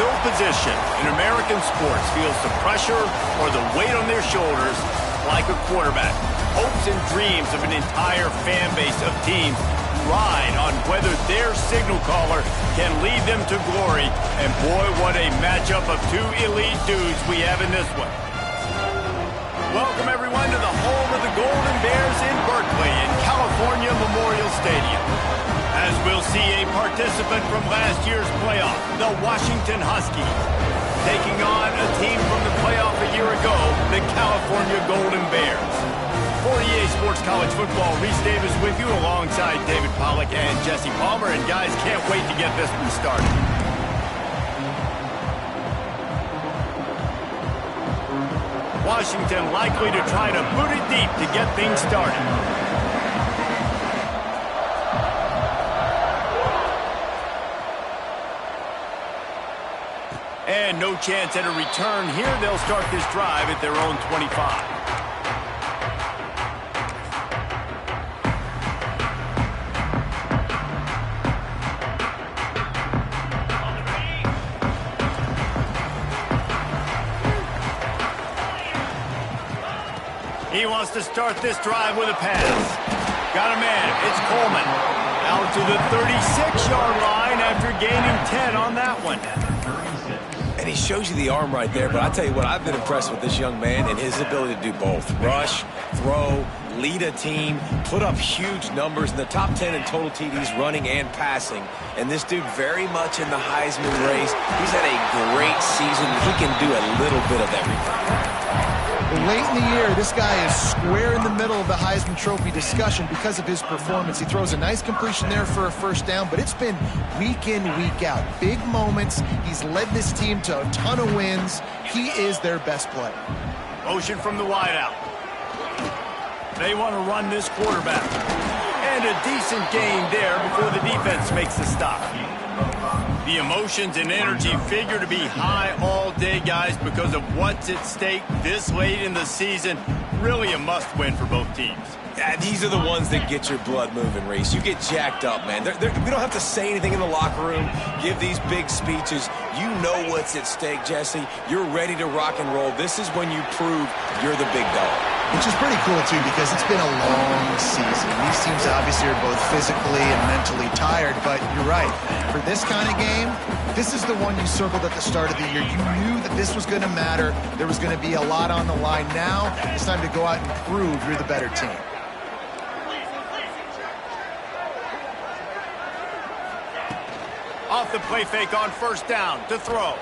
No position in American sports feels the pressure or the weight on their shoulders like a quarterback. Hopes and dreams of an entire fan base of teams ride on whether their signal caller can lead them to glory. And boy, what a matchup of two elite dudes we have in this one. Welcome everyone to the home of the Golden Bears in Berkeley in California Memorial Stadium. As we'll see a participant from last year's playoff, the Washington Huskies, taking on a team from the playoff a year ago, the California Golden Bears. For EA Sports College Football, Reese Davis with you alongside David Pollack and Jesse Palmer. And guys, can't wait to get this one started. Washington likely to try to boot it deep to get things started. And no chance at a return here. They'll start this drive at their own 25. He wants to start this drive with a pass. Got a man. It's Coleman. Out to the 36-yard line after gaining 10 on that one. And he shows you the arm right there, but I tell you what, I've been impressed with this young man and his ability to do both. Rush, throw, lead a team, put up huge numbers in the top 10 in total TDs running and passing. And this dude very much in the Heisman race. He's had a great season. He can do a little bit of everything. Late in the year, this guy is square in the middle of the Heisman Trophy discussion because of his performance. He throws a nice completion there for a first down, but it's been week in, week out. Big moments. He's led this team to a ton of wins. He is their best player. Motion from the wideout. They want to run this quarterback. And a decent gain there before the defense makes the stop. The emotions and energy figure to be high all day, guys, because of what's at stake this late in the season. Really a must-win for both teams. Yeah, these are the ones that get your blood moving, Reese. You get jacked up, man. We don't have to say anything in the locker room, give these big speeches. You know what's at stake, Jesse. You're ready to rock and roll. This is when you prove you're the big dog. Which is pretty cool, too, because it's been a long season. These teams obviously are both physically and mentally tired, but you're right. For this kind of game, this is the one you circled at the start of the year. You knew that this was going to matter. There was going to be a lot on the line. Now, it's time to go out and prove you're the better team. Off the play fake on first down to throw.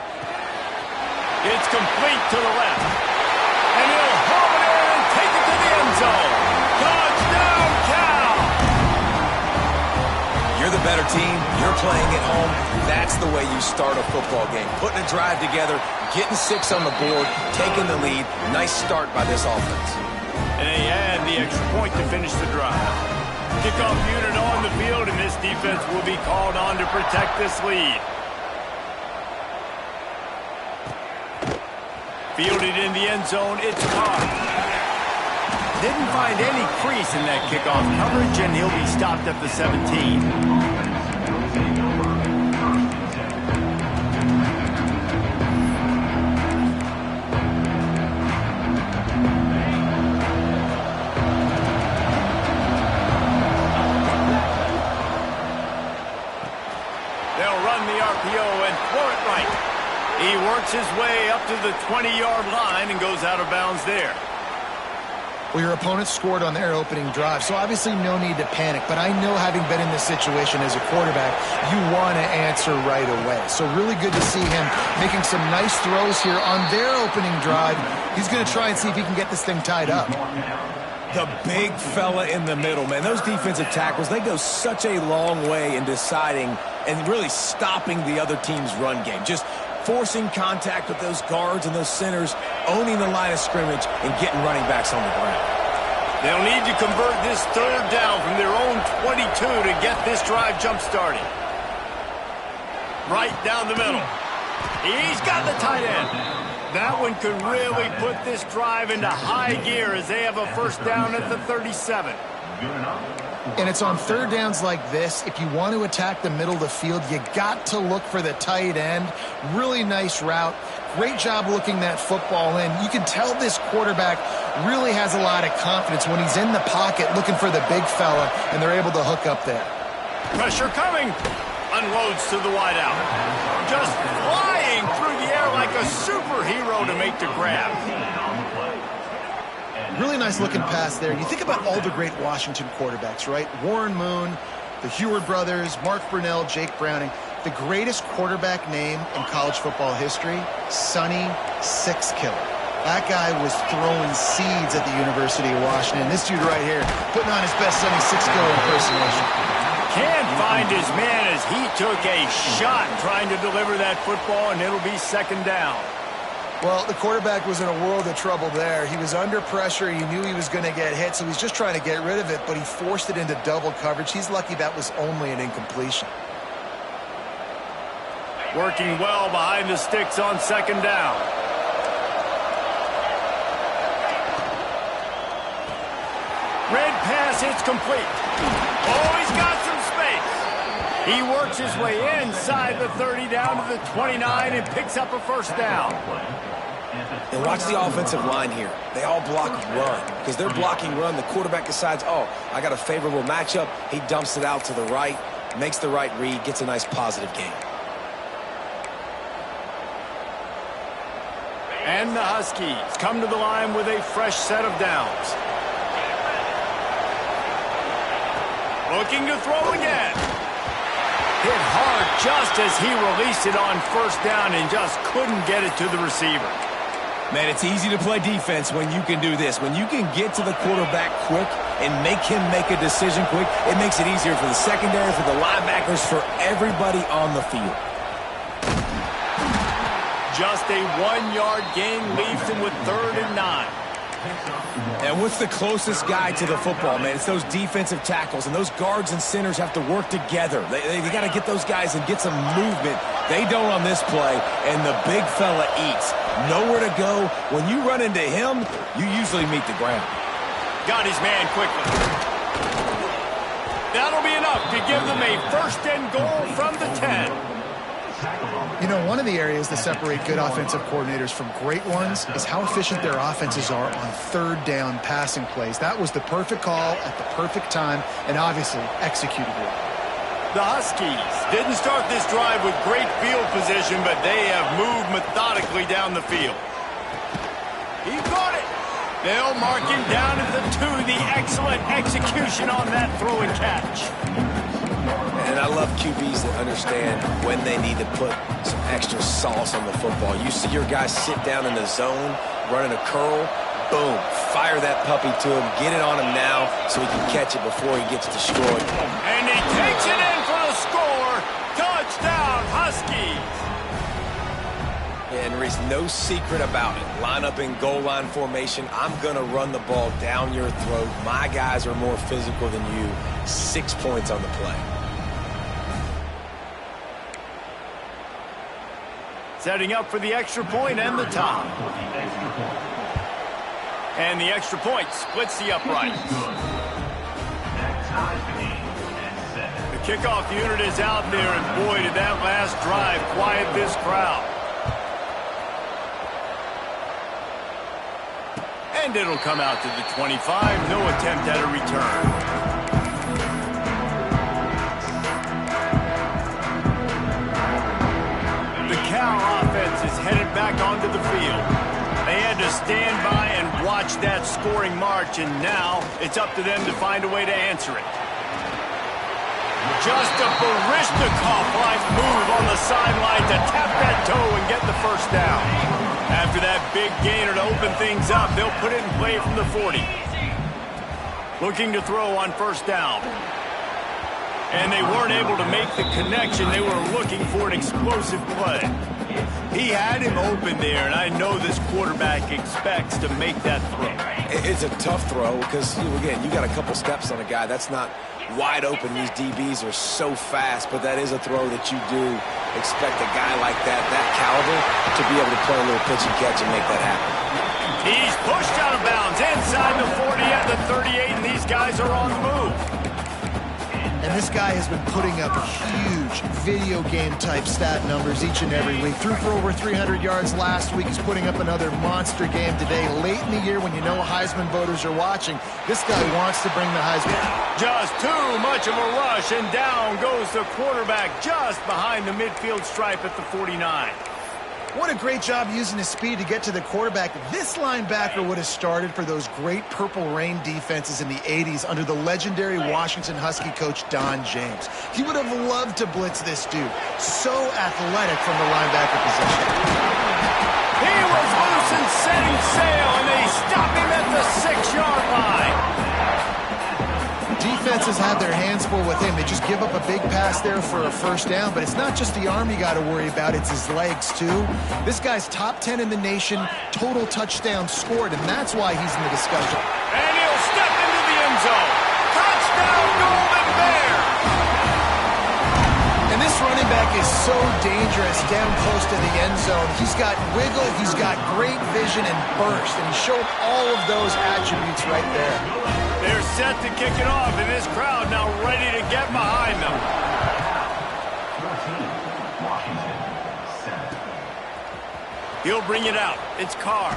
It's complete to the left. And he'll haul it in and take it to the end zone. Touchdown, Cal! You're the better team. You're playing at home. That's the way you start a football game. Putting a drive together, getting 6 on the board, taking the lead. Nice start by this offense. And they add the extra point to finish the drive. Kickoff unit on the field, and this defense will be called on to protect this lead. Fielded in the end zone, it's caught. Didn't find any crease in that kickoff coverage, and he'll be stopped at the 17. He works his way up to the 20-yard line and goes out of bounds there. Well, your opponent scored on their opening drive, so obviously no need to panic. But I know, having been in this situation as a quarterback, you want to answer right away. So really good to see him making some nice throws here on their opening drive. He's going to try and see if he can get this thing tied up. The big fella in the middle, man. Those defensive tackles, they go such a long way in deciding and really stopping the other team's run game. Just forcing contact with those guards and those centers, owning the line of scrimmage, and getting running backs on the ground. They'll need to convert this third down from their own 22 to get this drive jump-started. Right down the middle. He's got the tight end. That one could really put this drive into high gear as they have a first down at the 37. And it's on third downs like this. If you want to attack the middle of the field, you got to look for the tight end. Really nice route. Great job looking that football in. You can tell this quarterback really has a lot of confidence when he's in the pocket looking for the big fella, and they're able to hook up there. Pressure coming. Unloads to the wideout. Just flying through the air like a superhero to make the grab. Really nice looking pass there. You think about all the great Washington quarterbacks, right? Warren Moon, the Heward brothers, Mark Brunell, Jake Browning. The greatest quarterback name in college football history, Sonny Six Killer. That guy was throwing seeds at the University of Washington. This dude right here, putting on his best Sonny Six Killer impersonation. Can't find his man as he took a shot trying to deliver that football, and it'll be second down. Well, the quarterback was in a world of trouble there. He was under pressure. He knew he was going to get hit, so he's just trying to get rid of it, but he forced it into double coverage. He's lucky that was only an incompletion. Working well behind the sticks on second down. Red pass, it's complete. Oh, he's got some space. He works his way inside the 30 down to the 29 and picks up a first down. And watch the offensive line here. They all block run. Because they're blocking run, the quarterback decides, oh, I got a favorable matchup. He dumps it out to the right, makes the right read, gets a nice positive gain. And the Huskies come to the line with a fresh set of downs. Looking to throw again. Hit hard just as he released it on first down and just couldn't get it to the receiver. Man, it's easy to play defense when you can do this. When you can get to the quarterback quick and make him make a decision quick, it makes it easier for the secondary, for the linebackers, for everybody on the field. Just a 1-yard gain leaves him with 3rd and 9. And what's the closest guy to the football, man? It's those defensive tackles, and those guards and centers have to work together. They got to get those guys and get some movement. They don't on this play, and the big fella eats. Nowhere to go. When you run into him, you usually meet the ground. Got his man quickly. That'll be enough to give them a 1st and goal from the 10. You know, one of the areas that separate good offensive coordinators from great ones is how efficient their offenses are on 3rd down passing plays. That was the perfect call at the perfect time and obviously executed well. The Huskies didn't start this drive with great field position, but they have moved methodically down the field. He caught it. They'll mark him down at the 2. The excellent execution on that throw and catch. And I love QBs that understand when they need to put some extra sauce on the football. You see your guys sit down in the zone, running a curl, boom, fire that puppy to him, get it on him now so he can catch it before he gets destroyed. And he takes it in for the score. Touchdown, Huskies. And there's no secret about it. Line up in goal line formation. I'm going to run the ball down your throat. My guys are more physical than you. 6 points on the play. Setting up for the extra point and the top. And the extra point splits the uprights. The kickoff unit is out there, and boy, did that last drive quiet this crowd. And it'll come out to the 25. No attempt at a return. The Ncaa offense is headed back onto the field. They had to stand by and watch that scoring march, and now it's up to them to find a way to answer it. Just a Baryshnikov-like move on the sideline to tap that toe and get the first down. After that big gainer to open things up, they'll put it in play from the 40. Looking to throw on first down. And they weren't able to make the connection. They were looking for an explosive play. He had him open there, and I know this quarterback expects to make that throw. It's a tough throw because, again, you got a couple steps on a guy. That's not wide open. These DBs are so fast, but that is a throw that you do expect a guy like that caliber, to be able to play a little pitch and catch and make that happen. He's pushed out of bounds inside the 40 at the 38, and these guys are on the move. And this guy has been putting up huge video game type stat numbers each and every week. Threw for over 300 yards last week. He's putting up another monster game today. Late in the year when you know Heisman voters are watching, this guy wants to bring the Heisman. Just too much of a rush, and down goes the quarterback just behind the midfield stripe at the 49. What a great job using his speed to get to the quarterback. This linebacker would have started for those great Purple Rain defenses in the 80s under the legendary Washington Husky coach Don James. He would have loved to blitz this dude. So athletic from the linebacker position. He was loose and setting sail, and they stop him at the 6-yard line. Defenses have their hands full with him. They just give up a big pass there for a first down, but it's not just the arm you got to worry about, it's his legs too. This guy's top 10 in the nation, total touchdowns scored, and that's why he's in the discussion. And he'll step into the end zone. Touchdown, Golden Bear! And this running back is so dangerous down close to the end zone. He's got wiggle, he's got great vision and burst, and he showed all of those attributes right there. They're set to kick it off, and this crowd now ready to get behind them. He'll bring it out. It's Carr.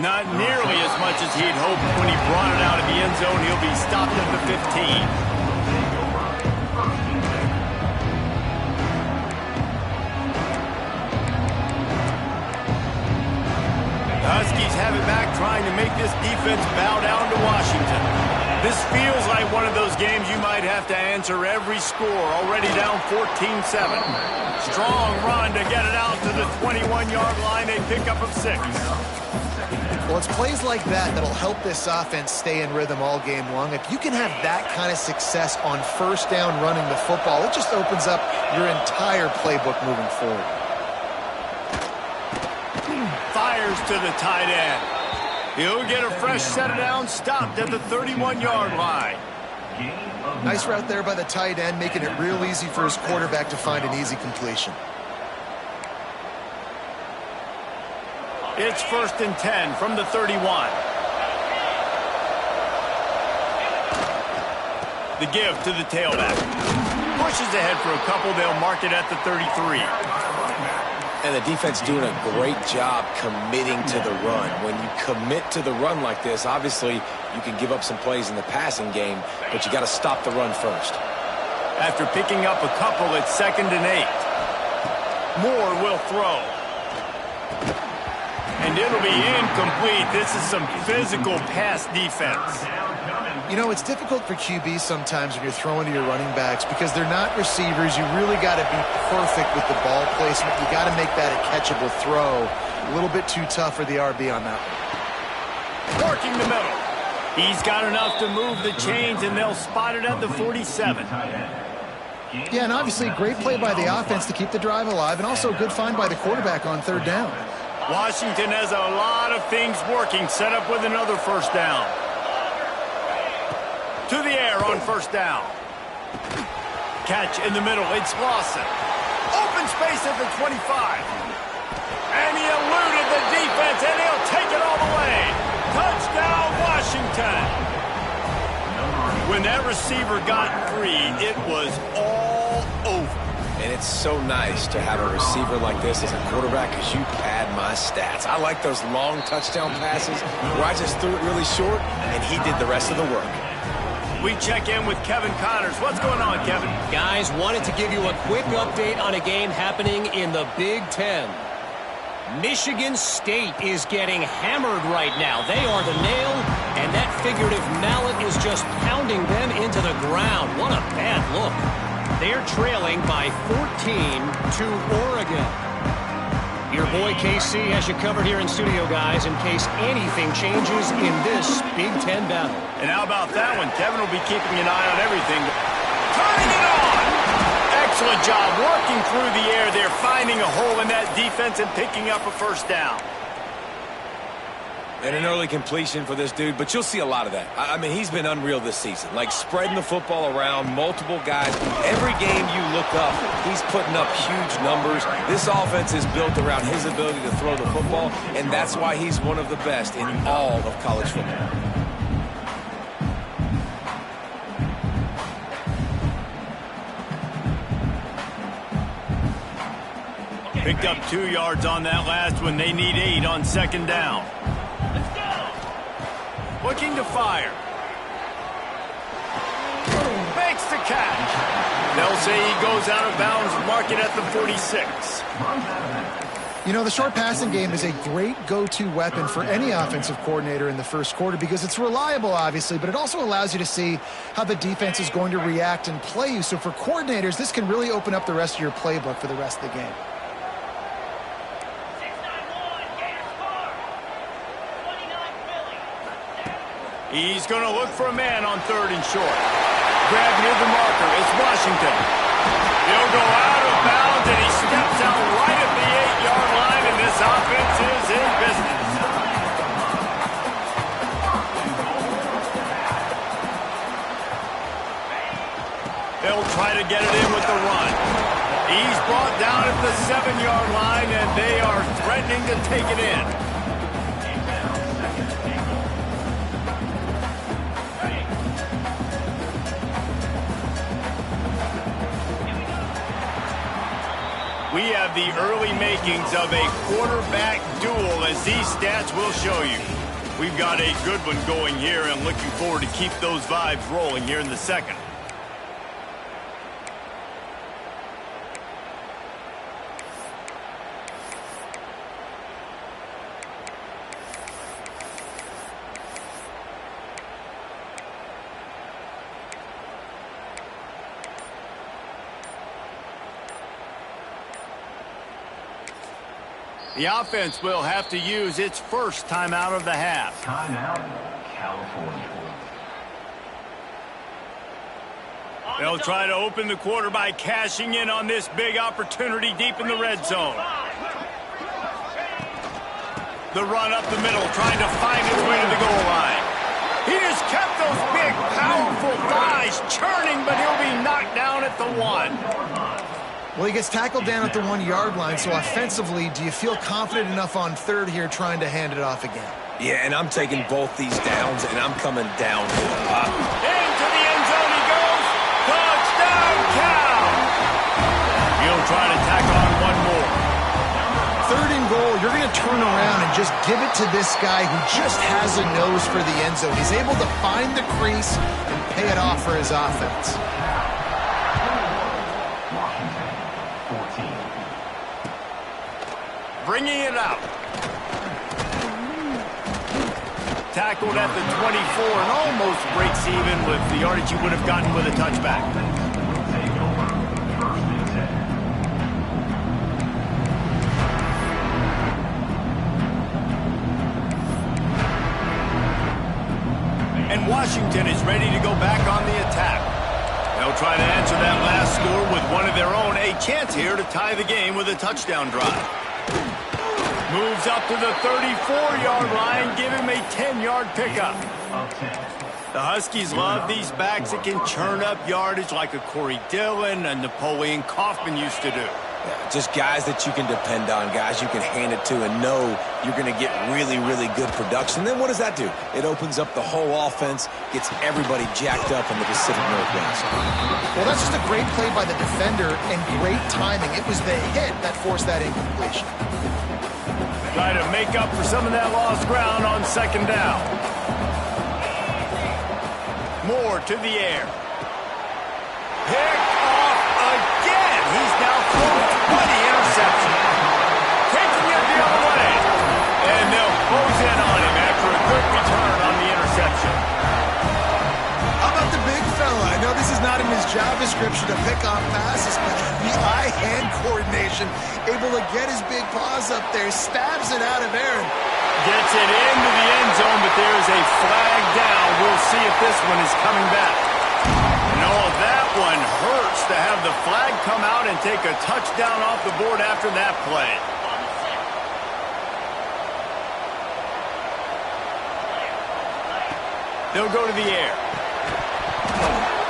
Not nearly as much as he'd hoped when he brought it out of the end zone. He'll be stopped at the 15. Huskies have it back, trying to make this defense bow down to Washington. This feels like one of those games you might have to answer every score. Already down 14-7. Strong run to get it out to the 21-yard line. A pickup of 6. Well, it's plays like that that'll help this offense stay in rhythm all game long. If you can have that kind of success on first down running the football, it just opens up your entire playbook moving forward. Fires to the tight end. He'll get a fresh set of downs, stopped at the 31-yard line. Nice route there by the tight end, making it real easy for his quarterback to find an easy completion. It's 1st and 10 from the 31. The give to the tailback. Pushes ahead for a couple. They'll mark it at the 33. And the defense doing a great job committing to the run. When you commit to the run like this, obviously you can give up some plays in the passing game, but you got to stop the run first. After picking up a couple, it's 2nd and 8. Moore will throw. And it'll be incomplete. This is some physical pass defense. You know, it's difficult for QBs sometimes when you're throwing to your running backs because they're not receivers. You really got to be perfect with the ball placement. You got to make that a catchable throw. A little bit too tough for the RB on that one. Working the middle. He's got enough to move the chains, and they'll spot it at the 47. Yeah, and obviously great play by the offense to keep the drive alive, and also a good find by the quarterback on 3rd down. Washington has a lot of things working, set up with another first down. To the air on 1st down. Catch in the middle. It's Lawson. Open space at the 25. And he eluded the defense, and he'll take it all the way. Touchdown, Washington. When that receiver got free, it was all over. And it's so nice to have a receiver like this as a quarterback because you pad my stats. I like those long touchdown passes where I just threw it really short, and he did the rest of the work. We check in with Kevin Connors. What's going on, Kevin? Guys, wanted to give you a quick update on a game happening in the Big Ten. Michigan State is getting hammered right now. They are the nail, and that figurative mallet is just pounding them into the ground. What a bad look. They're trailing by 14 to Oregon. Your boy KC has you covered here in studio, guys, in case anything changes in this Big Ten battle. And how about that one? Kevin will be keeping an eye on everything. Turning it on! Excellent job working through the air there, finding a hole in that defense and picking up a first down. And an early completion for this dude, but you'll see a lot of that. I mean, he's been unreal this season. Like, spreading the football around, multiple guys. Every game you look up, he's putting up huge numbers. This offense is built around his ability to throw the football, and that's why he's one of the best in all of college football. Picked up 2 yards on that last one. They need 8 on second down. Looking to fire. Makes the catch. They'll say he goes out of bounds, mark it at the 46. You know, the short passing game is a great go-to weapon for any offensive coordinator in the first quarter because it's reliable, obviously, but it also allows you to see how the defense is going to react and play you. So for coordinators, this can really open up the rest of your playbook for the rest of the game. He's going to look for a man on 3rd and short. Grab near the marker. It's Washington. He'll go out of bounds, and he steps out right at the 8-yard line, and this offense is in business. They'll try to get it in with the run. He's brought down at the 7-yard line, and they are threatening to take it in. We have the early makings of a quarterback duel, as these stats will show you. We've got a good one going here, and looking forward to keep those vibes rolling here in the second. The offense will have to use its first timeout of the half. Timeout, California. They'll try to open the quarter by cashing in on this big opportunity deep in the red zone. The run up the middle, trying to find his way to the goal line. He just kept those big, powerful thighs churning, but he'll be knocked down at the 1. Well, he gets tackled down at the 1-yard line, so offensively, do you feel confident enough on 3rd here trying to hand it off again? Yeah, and I'm taking both these downs, and I'm coming down to the lot. Into the end zone he goes. Touchdown, Cal. He'll try to tack on one more. 3rd and goal, you're going to turn around and just give it to this guy who just has a nose for the end zone. He's able to find the crease and pay it off for his offense. Bringing it out. Tackled at the 24 and almost breaks even with the yardage you would have gotten with a touchback. And Washington is ready to go back on the attack. They'll try to answer that last score with one of their own. A chance here to tie the game with a touchdown drive. Moves up to the 34-yard line, give him a 10-yard pickup. The Huskies love these backs that can churn up yardage like a Corey Dillon and Napoleon Kaufman used to do. Yeah, just guys that you can depend on, guys you can hand it to and know you're going to get really, really good production. Then what does that do? It opens up the whole offense, gets everybody jacked up in the Pacific Northwest. Well, that's just a great play by the defender and great timing. It was the hit that forced that incompletion. Try to make up for some of that lost ground on second down. Moore to the air. Picked off again. He's now thrown 20 interceptions. Taking it the other way. And they'll close in on him after a good return on the interception. How about the big fella? I know this is not in his job description to pick off passes, but the eye-hand coordination, able to get his big paws up there, stabs it out of Aaron. Gets it into the end zone, but there is a flag down. We'll see if this one is coming back. No, that one hurts to have the flag come out and take a touchdown off the board after that play. They'll go to the air.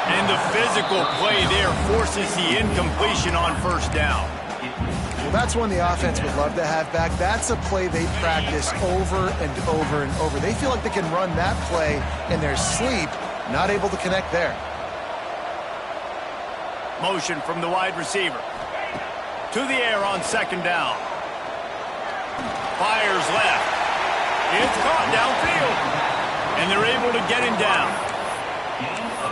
And the physical play there forces the incompletion on first down. Well, that's one the offense would love to have back. That's a play they practice over and over and over. They feel like they can run that play in their sleep, not able to connect there. Motion from the wide receiver. To the air on second down. Fires left. It's caught downfield. And they're able to get him down.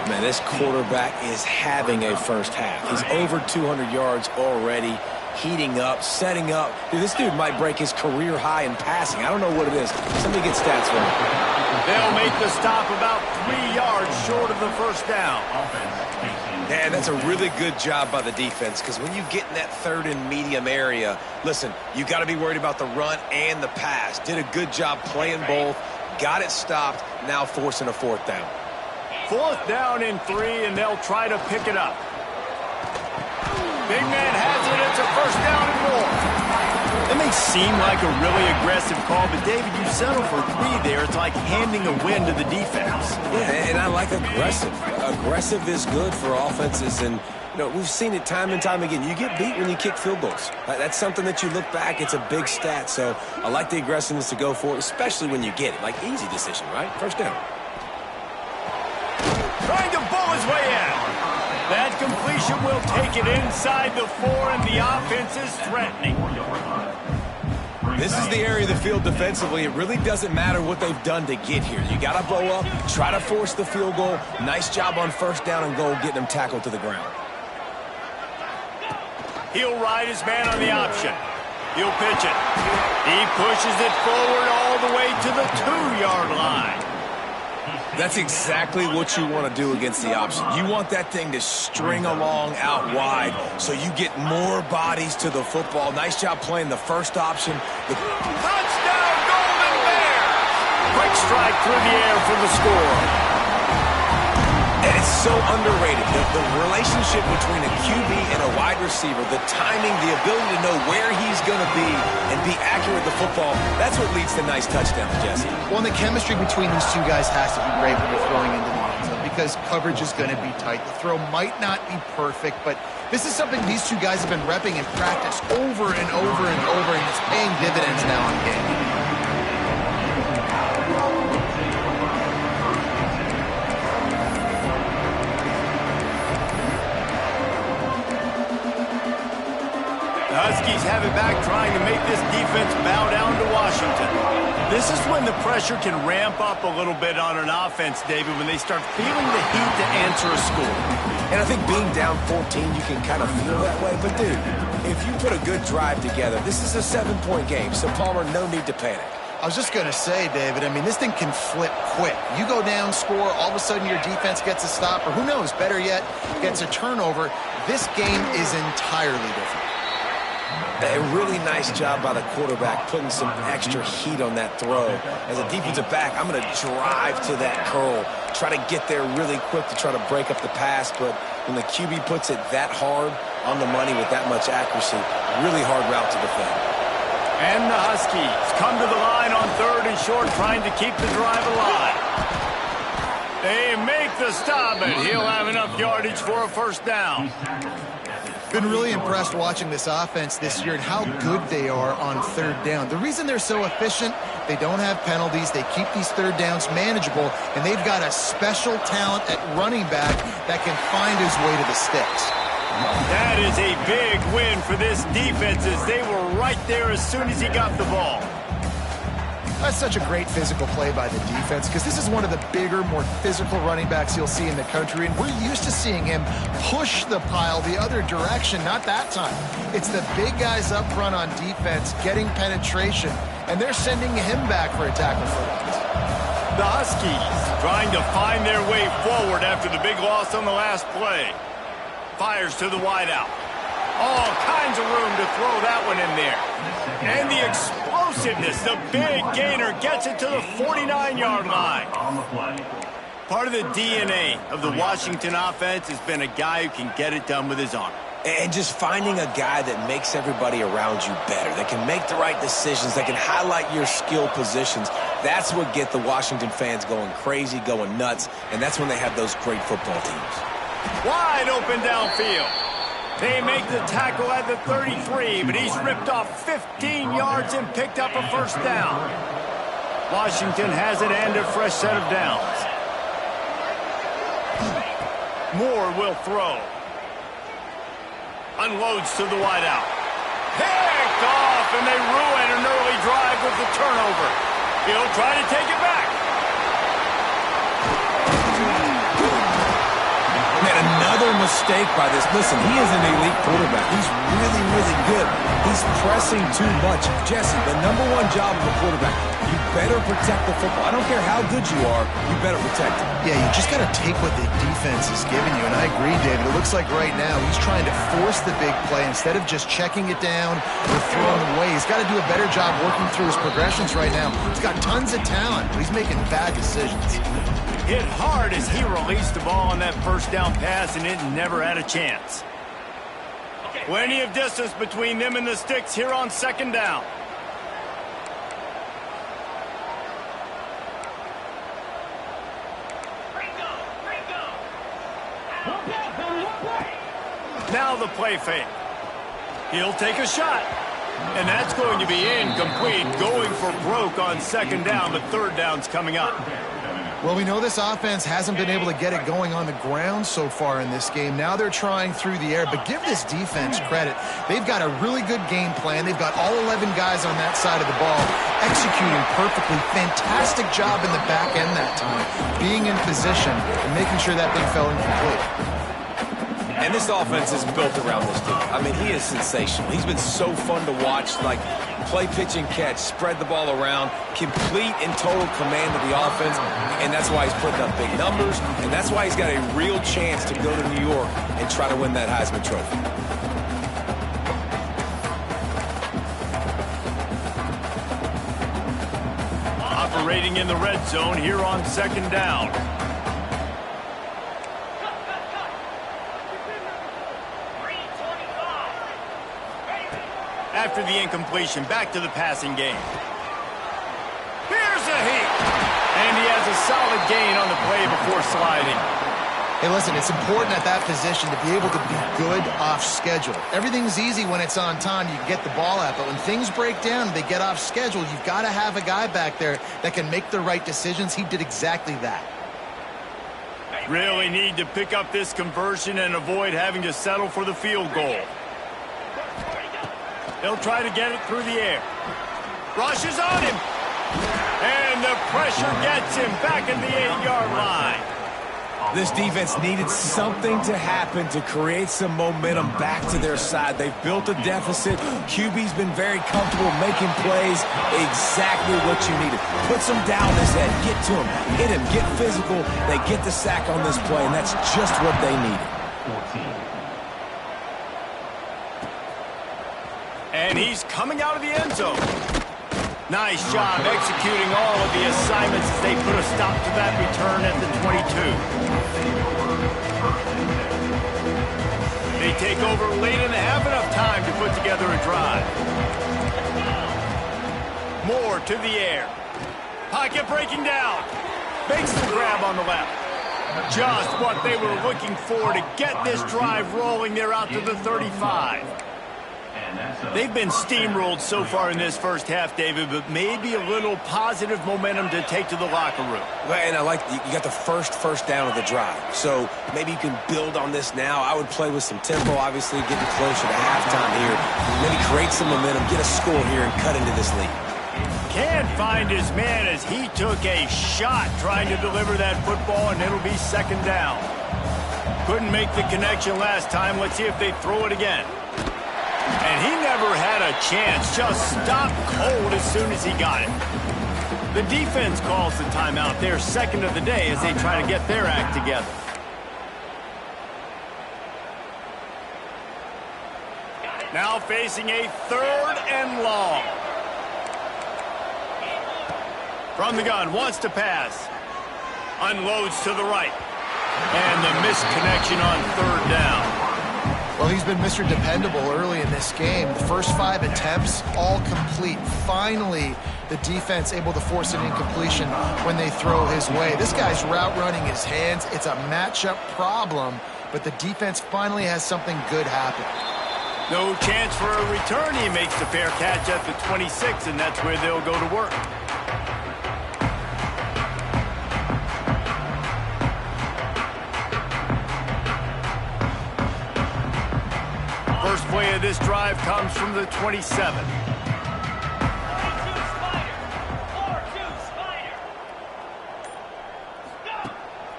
Man, this quarterback is having a first half. He's over 200 yards already, heating up, setting up. Dude, this dude might break his career high in passing. I don't know what it is. Somebody get stats for him. They'll make the stop about 3 yards short of the first down. Man, that's a really good job by the defense, because when you get in that third and medium area, listen, you got to be worried about the run and the pass. Did a good job playing both, got it stopped, now forcing a fourth down. Fourth down and 3, and they'll try to pick it up. Big man has it. It's a first down and more. It may seem like a really aggressive call, but, David, you settle for 3 there. It's like handing a win to the defense. Yeah, and I like aggressive. Aggressive is good for offenses, and we've seen it time and time again. You get beat when you kick field goals. That's something that you look back, it's a big stat. So I like the aggressiveness to go for it, especially when you get it. Like, easy decision, right? First down. Trying to bull his way in. That completion will take it inside the 4, and the offense is threatening. This is the area of the field defensively. It really doesn't matter what they've done to get here. You got to blow up, try to force the field goal. Nice job on first down and goal, getting them tackled to the ground. He'll ride his man on the option. He'll pitch it. He pushes it forward all the way to the 2-yard line. That's exactly what you want to do against the option. You want that thing to string along out wide so you get more bodies to the football. Nice job playing the first option. Touchdown, Golden Bears! Quick strike through the air for the score. And it's so underrated. The relationship between a QB and a wide receiver, the timing, the ability to know where he's going to be and be accurate with the football, that's what leads to nice touchdowns, Jesse. Well, and the chemistry between these two guys has to be great when you're throwing into the end zone, because coverage is going to be tight. The throw might not be perfect, but this is something these two guys have been repping in practice over and over and over, and it's paying dividends now in game. The Huskies have it back, trying to make this defense bow down to Washington. This is when the pressure can ramp up a little bit on an offense, David, when they start feeling the heat to answer a score. And I think being down 14, you can kind of feel that way. But, dude, if you put a good drive together, this is a 7-point game, so, Palmer, no need to panic. I was just going to say, David, I mean, this thing can flip quick. You go down, score, all of a sudden your defense gets a stop, or who knows, better yet, gets a turnover. This game is entirely different. A really nice job by the quarterback putting some extra heat on that throw. As a defensive back, I'm going to drive to that curl, try to get there really quick to try to break up the pass, but when the QB puts it that hard on the money with that much accuracy, really hard route to defend. And the Huskies come to the line on 3rd and short, trying to keep the drive alive. They make the stop, and he'll have enough yardage for a first down. Been really impressed watching this offense this year and how good they are on 3rd down. The reason they're so efficient, they don't have penalties, they keep these 3rd downs manageable, and they've got a special talent at running back that can find his way to the sticks. That is a big win for this defense, as they were right there as soon as he got the ball. That's such a great physical play by the defense, because this is one of the bigger, more physical running backs you'll see in the country, and we're used to seeing him push the pile the other direction. Not that time. It's the big guys up front on defense getting penetration, and they're sending him back for a tackle for loss. The Huskies trying to find their way forward after the big loss on the last play. Fires to the wideout. All kinds of room to throw that one in there. And the explosiveness, the big gainer gets it to the 49-yard line. Part of the DNA of the Washington offense has been a guy who can get it done with his arm. And just finding a guy that makes everybody around you better, that can make the right decisions, that can highlight your skill positions. That's what gets the Washington fans going crazy, going nuts, and that's when they have those great football teams. Wide open downfield. They make the tackle at the 33, but he's ripped off 15 yards and picked up a first down. Washington has it and a fresh set of downs. Moore will throw. Unloads to the wideout. draws the turnover. He'll try to take it back. Man, another mistake by this. Listen, he is an elite quarterback. He's really, really good. He's pressing too much. Jesse, the #1 job of a quarterback, you better protect the football. I don't care how good you are, you better protect it. Yeah, you just got to take what the defense is giving you, and I agree, David. It looks like right now he's trying to force the big play instead of just checking it down or throwing it away. He's got to do a better job working through his progressions right now. He's got tons of talent, but he's making bad decisions. Hit hard as he released the ball on that first down pass, and it never had a chance. Plenty of distance between them and the sticks here on second down. Now the play fake. He'll take a shot. And that's going to be incomplete, going for broke on second down, but third down's coming up. Well, we know this offense hasn't been able to get it going on the ground so far in this game. Now they're trying through the air, but give this defense credit. They've got a really good game plan. They've got all 11 guys on that side of the ball executing perfectly. Fantastic job in the back end that time, being in position and making sure that thing fell incomplete. And this offense is built around this dude. I mean, he is sensational. He's been so fun to watch, like play, pitch, and catch, spread the ball around, complete and total command of the offense, and that's why he's putting up big numbers, and that's why he's got a real chance to go to New York and try to win that Heisman Trophy. Operating in the red zone here on second down. After the incompletion, back to the passing game. Here's a heat. And he has a solid gain on the play before sliding. Hey, listen, it's important at that position to be able to be good off schedule. Everything's easy when it's on time. You can get the ball out. But when things break down and they get off schedule, you've got to have a guy back there that can make the right decisions. He did exactly that. Really need to pick up this conversion and avoid having to settle for the field goal. They'll try to get it through the air. Rushes on him. And the pressure gets him back at the 8-yard line. This defense needed something to happen to create some momentum back to their side. They've built a deficit. QB's been very comfortable making plays. Exactly what you needed. Puts him down his head. Get to him. Hit him. Get physical. They get the sack on this play, and that's just what they needed. 14. And he's coming out of the end zone. Nice job executing all of the assignments as they put a stop to that return at the 22. They take over late and have enough time to put together a drive. Moore to the air. Pocket breaking down. Makes the grab on the left. Just what they were looking for to get this drive rolling. They're out to the 35. They've been steamrolled so far in this first half, David, but maybe a little positive momentum to take to the locker room. Well, and I like you got the first down of the drive. So maybe you can build on this now. I would play with some tempo, obviously, getting closer to halftime here. Maybe create some momentum, get a score here, and cut into this lead. Can't find his man as he took a shot trying to deliver that football, and it'll be second down. Couldn't make the connection last time. Let's see if they throw it again. And he never had a chance, just stopped cold as soon as he got it. The defense calls the timeout, their second of the day, as they try to get their act together. Now facing a third and long. From the gun, wants to pass. Unloads to the right. And the misconnection on third down. Well, he's been Mr. Dependable early in this game. The first 5 attempts, all complete. Finally, the defense able to force an incompletion when they throw his way. This guy's route running his hands. It's a matchup problem, but the defense finally has something good happen. No chance for a return. He makes the fair catch at the 26, and that's where they'll go to work. First play of this drive comes from the 27.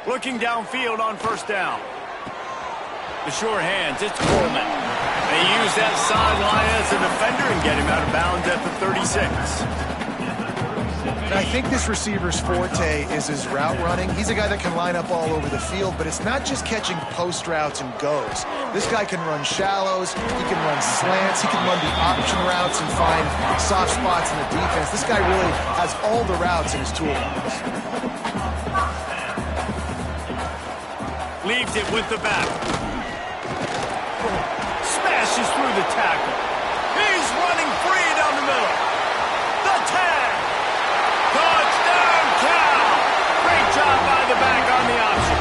Looking downfield on first down. The sure hands, it's Coleman. They use that sideline as a defender and get him out of bounds at the 36. And I think this receiver's forte is his route running. He's a guy that can line up all over the field, but it's not just catching post routes and goes. This guy can run shallows, he can run slants, he can run the option routes and find soft spots in the defense. This guy really has all the routes in his toolbox. Leaves it with the back. Smashes through the tackle. He's running free down the middle. The tag. Touchdown, Ncaa. Great job by the back on the option.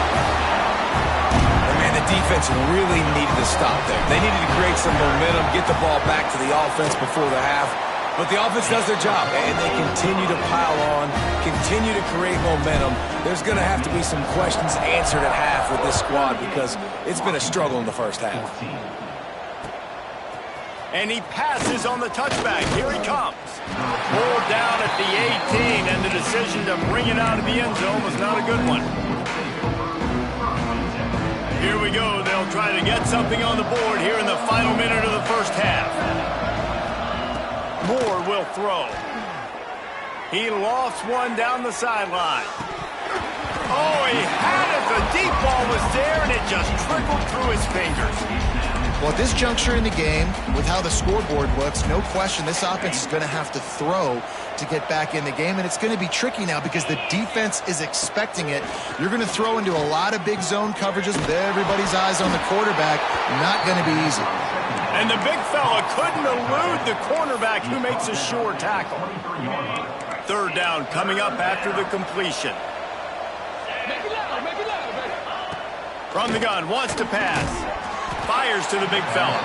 And man, the defense really needed to stop there. They needed to create some momentum, get the ball back to the offense before the half. But the offense does their job, and they continue to pile on, continue to create momentum. There's going to have to be some questions answered at half with this squad because it's been a struggle in the first half. And he passes on the touchback. Here he comes. Pulled down at the 18, and the decision to bring it out of the end zone was not a good one. Here we go. They'll try to get something on the board here in the final minute of the first half. Moore will throw. He lofts one down the sideline. Oh, he had it. The deep ball was there, and it just trickled through his fingers. Well, at this juncture in the game, with how the scoreboard looks, no question this offense is going to have to throw to get back in the game, and it's going to be tricky now because the defense is expecting it. You're going to throw into a lot of big zone coverages with everybody's eyes on the quarterback. Not going to be easy. And the big fella couldn't elude the cornerback who makes a sure tackle. Third down coming up after the completion. From the gun, wants to pass. Fires to the big fella.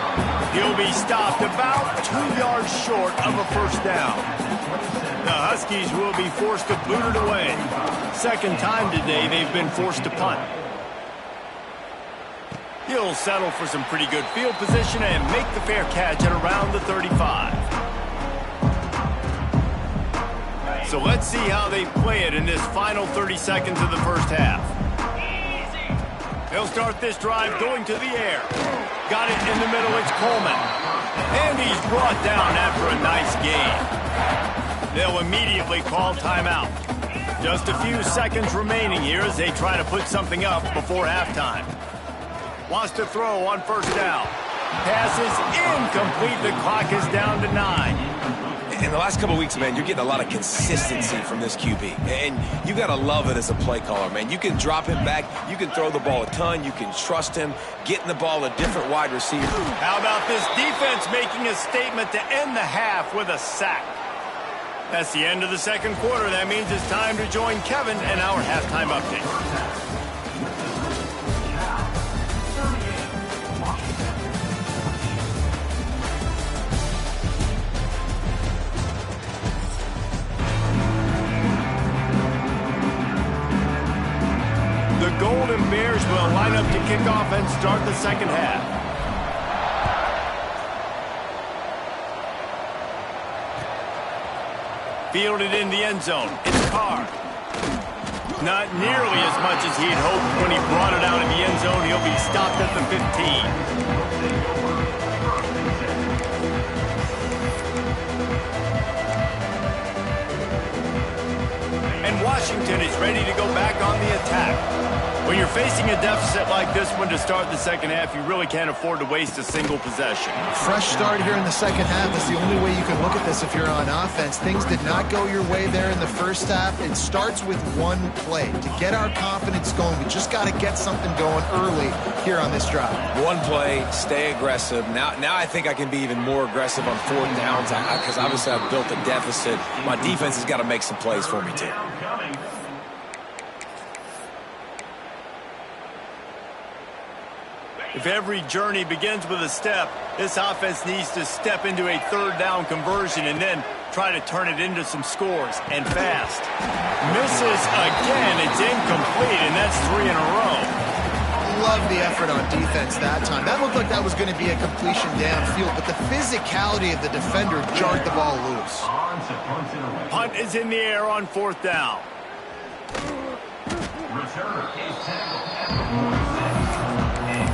He'll be stopped about 2 yards short of a first down. The Huskies will be forced to boot it away. Second time today they've been forced to punt. He'll settle for some pretty good field position and make the fair catch at around the 35. So let's see how they play it in this final 30 seconds of the first half. They'll start this drive going to the air. Got it in the middle, it's Coleman. And he's brought down after a nice gain. They'll immediately call timeout. Just a few seconds remaining here as they try to put something up before halftime. Wants to throw on first down. Pass is incomplete. The clock is down to 9. In the last couple of weeks, man, you're getting a lot of consistency from this QB. And you got to love it as a play caller, man. You can drop him back. You can throw the ball a ton. You can trust him, getting the ball a different wide receiver. How about this defense making a statement to end the half with a sack? That's the end of the second quarter. That means it's time to join Kevin and our halftime update. The Golden Bears will line up to kick off and start the second half. Fielded in the end zone. It's Carr. Not nearly as much as he had hoped when he brought it out in the end zone. He'll be stopped at the 15. Washington is ready to go back on the attack. When you're facing a deficit like this one to start the second half, you really can't afford to waste a single possession. Fresh start here in the second half is the only way you can look at this if you're on offense. Things did not go your way there in the first half. It starts with one play. To get our confidence going, we just got to get something going early here on this drive. One play, stay aggressive. Now I think I can be even more aggressive on fourth downs because obviously I've built a deficit. My defense has got to make some plays for me too. If every journey begins with a step, this offense needs to step into a third down conversion and then try to turn it into some scores, and fast. Misses again. It's incomplete, and that's 3 in a row. Love the effort on defense that time. That looked like that was going to be a completion downfield, but the physicality of the defender jarred the ball loose. Punt is in the air on fourth down. Return is tackled at the 46. And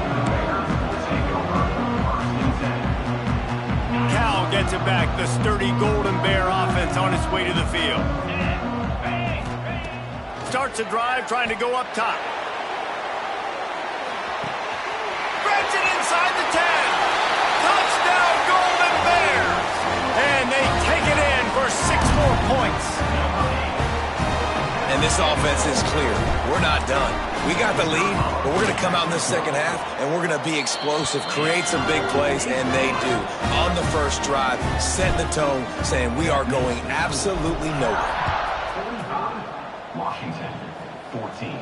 the Bears will take over first and 10. Cal gets it back. The sturdy Golden Bear offense on its way to the field. Starts a drive trying to go up top. Grabs it inside the 10. Touchdown Golden Bears. And they take it in for 6 more points. And this offense is clear. We're not done. We got the lead, but we're going to come out in the second half, and we're going to be explosive, create some big plays, and they do. On the first drive, setting the tone, saying we are going absolutely nowhere. Washington, 14.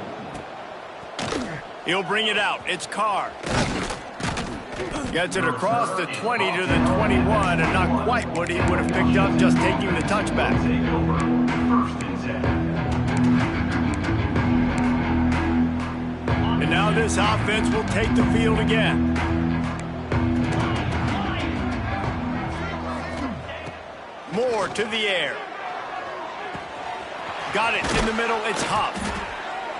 He'll bring it out. It's Carr. Gets it across the 20 to the 21, and not quite what he would have picked up just taking the touchback. Take over first and 10. And now this offense will take the field again. Moore to the air. Got it in the middle. It's Huff.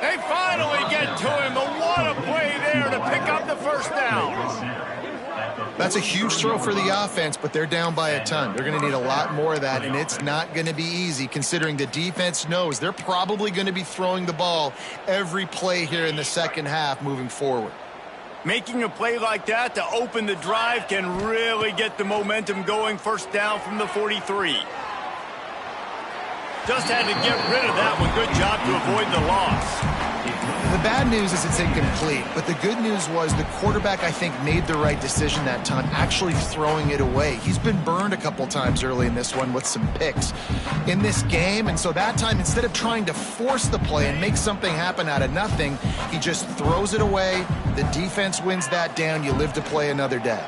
They finally get to him, but what a play there to pick up the first down. That's a huge throw for the offense, but they're down by a ton. They're going to need a lot more of that, and it's not going to be easy considering the defense knows they're probably going to be throwing the ball every play here in the second half moving forward. Making a play like that to open the drive can really get the momentum going. First down from the 43. Just had to get rid of that one. Good job to avoid the loss. The bad news is it's incomplete, but the good news was the quarterback, I think, made the right decision that time, actually throwing it away. He's been burned a couple times early in this one with some picks in this game, and so that time, instead of trying to force the play and make something happen out of nothing, he just throws it away. The defense wins that down. You live to play another day.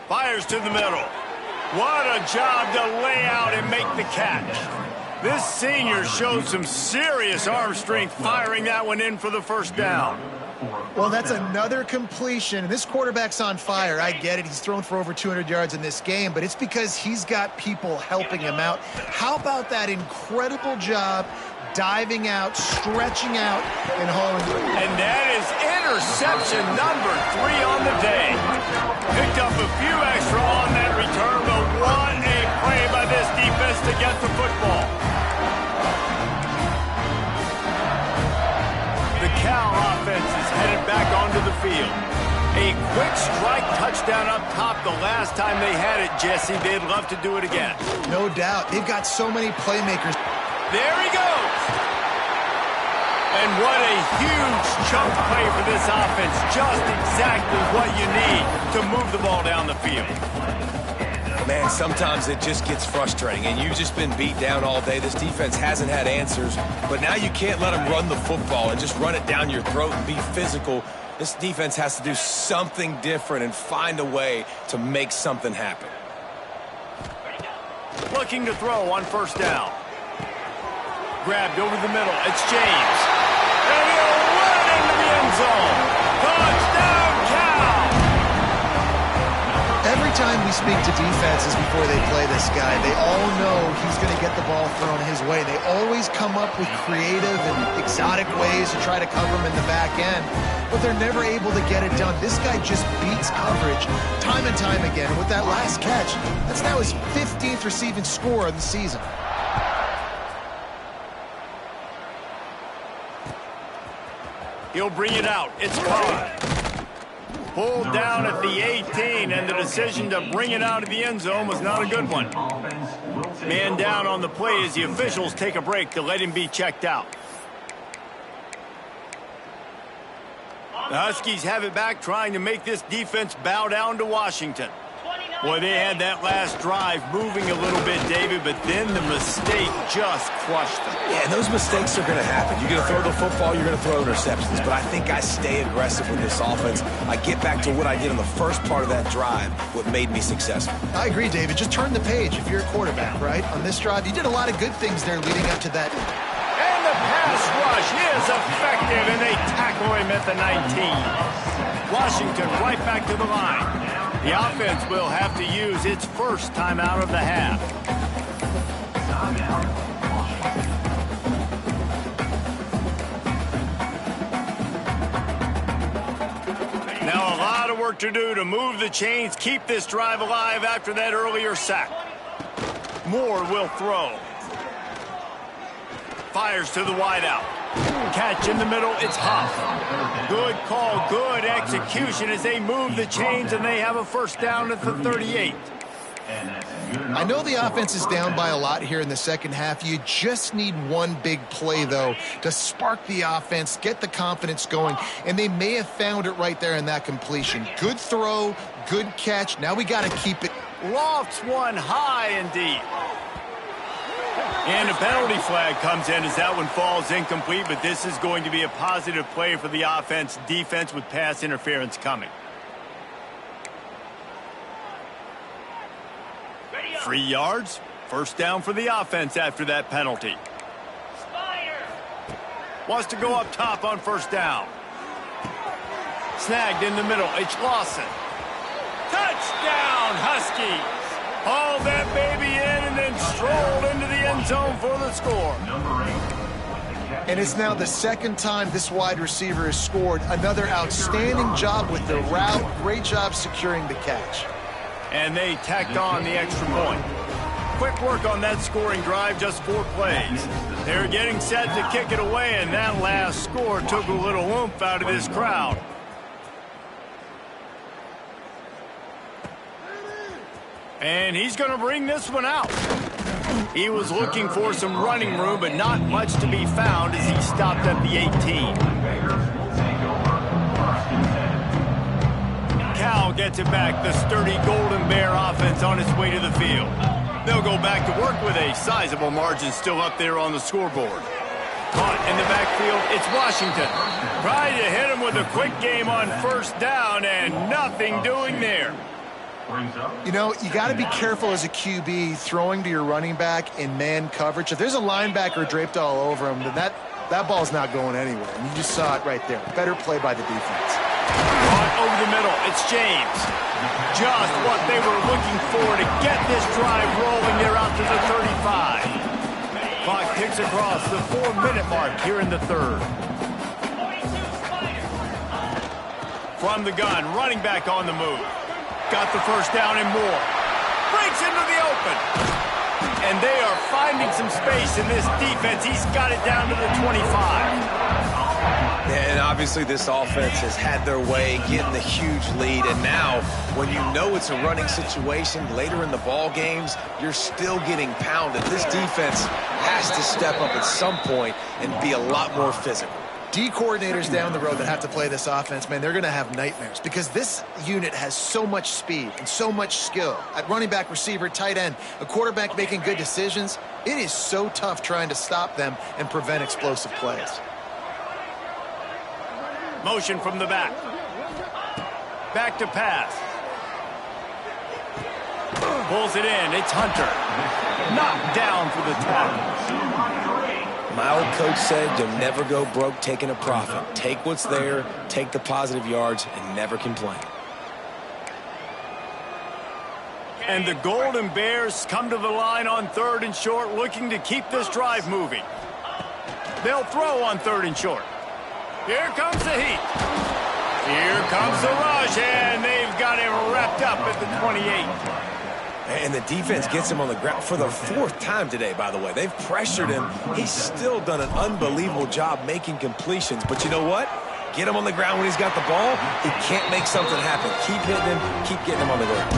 Fires to the middle. What a job to lay out and make the catch. This senior showed some serious arm strength firing that one in for the first down. Well, that's another completion. This quarterback's on fire. I get it. He's thrown for over 200 yards in this game, but it's because he's got people helping him out. How about that incredible job diving out, stretching out, and hauling through? And that is interception number 3 on the day. Picked up a few extra on that return, but what a play by this defense to get the football. The Cal offense is headed back onto the field. A quick strike touchdown up top the last time they had it, Jesse. They'd love to do it again. No doubt. They've got so many playmakers. There he goes. And what a huge chunk play for this offense. Just exactly what you need to move the ball down the field. Man, sometimes it just gets frustrating, and you've just been beat down all day. This defense hasn't had answers, but now you can't let them run the football and just run it down your throat and be physical. This defense has to do something different and find a way to make something happen. Looking to throw on first down. Grabbed over the middle. It's James. And he'll run into the end zone. Touchdown, Cal! Every time we speak to defenses before they play this guy, they all know he's going to get the ball thrown his way. They always come up with creative and exotic ways to try to cover him in the back end, but they're never able to get it done. This guy just beats coverage time and time again. And with that last catch, that's now his 15th receiving score of the season. He'll bring it out. It's Carr. Pulled down at the 18, and the decision to bring it out of the end zone was not a good one. Man down on the play as the officials take a break to let him be checked out. The Huskies have it back, trying to make this defense bow down to Washington. Boy, they had that last drive moving a little bit, David, but then the mistake just crushed them. Yeah, and those mistakes are going to happen. You're going to throw the football, you're going to throw interceptions, but I think I stay aggressive with this offense. I get back to what I did in the first part of that drive, what made me successful. I agree, David. Just turn the page if you're a quarterback, right? On this drive, you did a lot of good things there leading up to that. And the pass rush is effective, and they tackle him at the 19. Washington right back to the line. The offense will have to use its first timeout of the half. work to do to move the chains, keep this drive alive after that earlier sack. Moore will throw. Fires to the wideout. Catch in the middle, it's Huff. Good call, good execution as they move the chains, and they have a first down at the 38. I know the offense is down by a lot here in the second half. You just need one big play, though, to spark the offense, get the confidence going, and they may have found it right there in that completion. Good throw, good catch. Now we got to keep it. Lofts one high and deep. And a penalty flag comes in as that one falls incomplete, but this is going to be a positive play for the offense. Defense with pass interference coming. 3 yards. First down for the offense after that penalty. Wants to go up top on first down. Snagged in the middle. It's Lawson. Touchdown, Huskies. Hauled that baby in and then strolled into the end zone for the score. And it's now the second time this wide receiver has scored. Another outstanding job with the route. Great job securing the catch. And they tacked on the extra point. Quick work on that scoring drive, just 4 plays. They're getting set to kick it away, and that last score took a little oomph out of this crowd. And he's going to bring this one out. He was looking for some running room, but not much to be found as he stopped at the 18. Cal gets it back. The sturdy Golden Bear offense on its way to the field. They'll go back to work with a sizable margin still up there on the scoreboard. Caught in the backfield, it's Washington. Tried to hit him with a quick game on first down, and nothing doing there. You know, you got to be careful as a QB throwing to your running back in man coverage. If there's a linebacker draped all over him, then that ball's not going anywhere. And you just saw it right there. Better play by the defense. Caught over the middle, it's James. Just what they were looking for to get this drive rolling there out to the 35. Clock ticks across the 4-minute mark here in the third. From the gun, running back on the move. Got the first down and more. Breaks into the open. And they are finding some space in this defense. He's got it down to the 25. And obviously this offense has had their way, getting the huge lead. And now, when you know it's a running situation later in the ball games, you're still getting pounded. This defense has to step up at some point and be a lot more physical. D coordinators down the road that have to play this offense, man, they're going to have nightmares because this unit has so much speed and so much skill. At running back, receiver, tight end, a quarterback making good decisions, it is so tough trying to stop them and prevent explosive plays. Motion from the back. Back to pass. Pulls it in. It's Hunter. Knocked down for the tackle. My old coach said you'll never go broke taking a profit. Take what's there, take the positive yards, and never complain. And the Golden Bears come to the line on 3rd and short, looking to keep this drive moving. They'll throw on 3rd and short. Here comes the heat. Here comes the rush, and they've got him wrapped up at the 28. And the defense gets him on the ground for the 4th time today, by the way. They've pressured him. He's still done an unbelievable job making completions. But you know what? Get him on the ground when he's got the ball. He can't make something happen. Keep hitting him. Keep getting him on the ground.